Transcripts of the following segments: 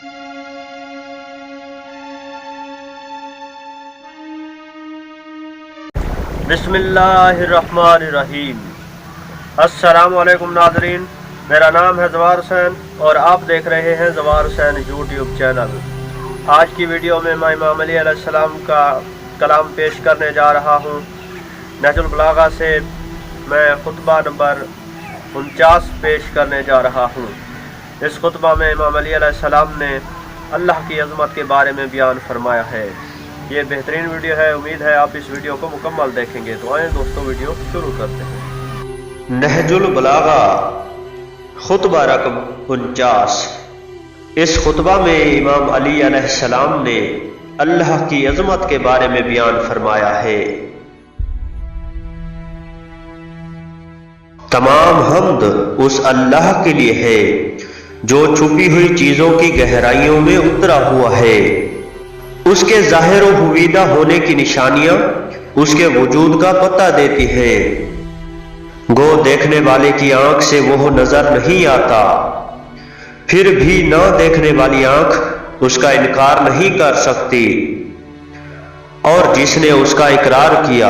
बिस्मिल्लाहिर्रहमानिर्रहीम। अस्सलाम वालेकुम नाज़रीन, मेरा नाम है ज़वार हुसैन और आप देख रहे हैं ज़वार हुसैन यूट्यूब चैनल। आज की वीडियो में मैं इमाम अली अलैहिस्सलाम का कलाम पेश करने जा रहा हूँ। नहजुल बलागा से मैं खुतबा नंबर 49 पेश करने जा रहा हूँ। इस खुतबा में इमाम अली अलैहिस्सलाम ने अल्लाह की अज़मत के बारे में बयान फरमाया है। ये बेहतरीन वीडियो है, उम्मीद है आप इस वीडियो को मुकम्मल देखेंगे। तो आए दोस्तों, वीडियो शुरू करते हैं। नहजुल बलागा खुतबा रकम 49। इस खुतबा में इमाम अली अलैहिस्सलाम ने अल्लाह की अज़मत के बारे में बयान फरमाया है। तमाम हम्द उस अल्लाह के लिए है जो छुपी हुई चीजों की गहराइयों में उतरा हुआ है। उसके ज़ाहिर व हुवीदा होने की निशानियां उसके वजूद का पता देती है। गो देखने वाले की आंख से वो नजर नहीं आता, फिर भी न देखने वाली आंख उसका इनकार नहीं कर सकती। और जिसने उसका इकरार किया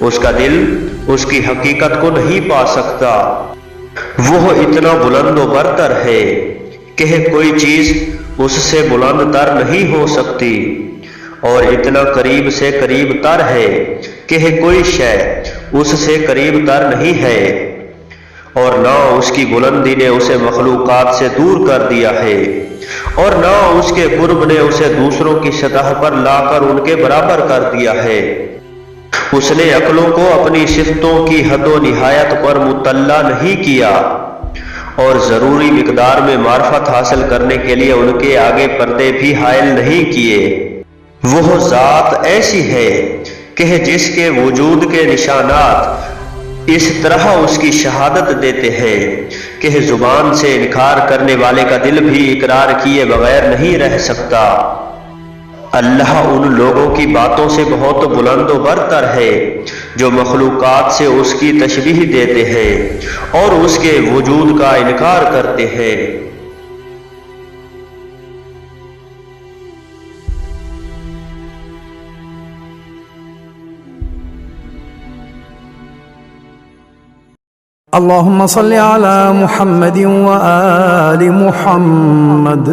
उसका दिल उसकी हकीकत को नहीं पा सकता। वो इतना बुलंद व बरतर है कि कोई चीज उससे बुलंद तर नहीं हो सकती, और इतना करीब से करीब तर है कि कोई शय उससे करीब तर नहीं है, और ना उसकी बुलंदी ने उसे मखलूकात से दूर कर दिया है, और ना उसके कुर्ब ने उसे दूसरों की सतह पर लाकर उनके बराबर कर दिया है। उसने अक्लों को अपनी सिफतों की हदो निहायत पर मुतल्ला नहीं किया, और जरूरी मिकदार में मार्फत हासिल करने के लिए उनके आगे पर्दे भी हायल नहीं किए। वो जात ऐसी है कि जिसके वजूद के निशानात इस तरह उसकी शहादत देते हैं कि जुबान से इनकार करने वाले का दिल भी इकरार किए बगैर नहीं रह सकता। अल्लाह उन लोगों की बातों से बहुत बुलंद व बरतर है जो मखलूकात से उसकी तशबीह देते हैं और उसके वजूद का इनकार करते हैं। अल्लाहुम्मा सल्ली अला मुहम्मदिन व आलि मुहम्मद।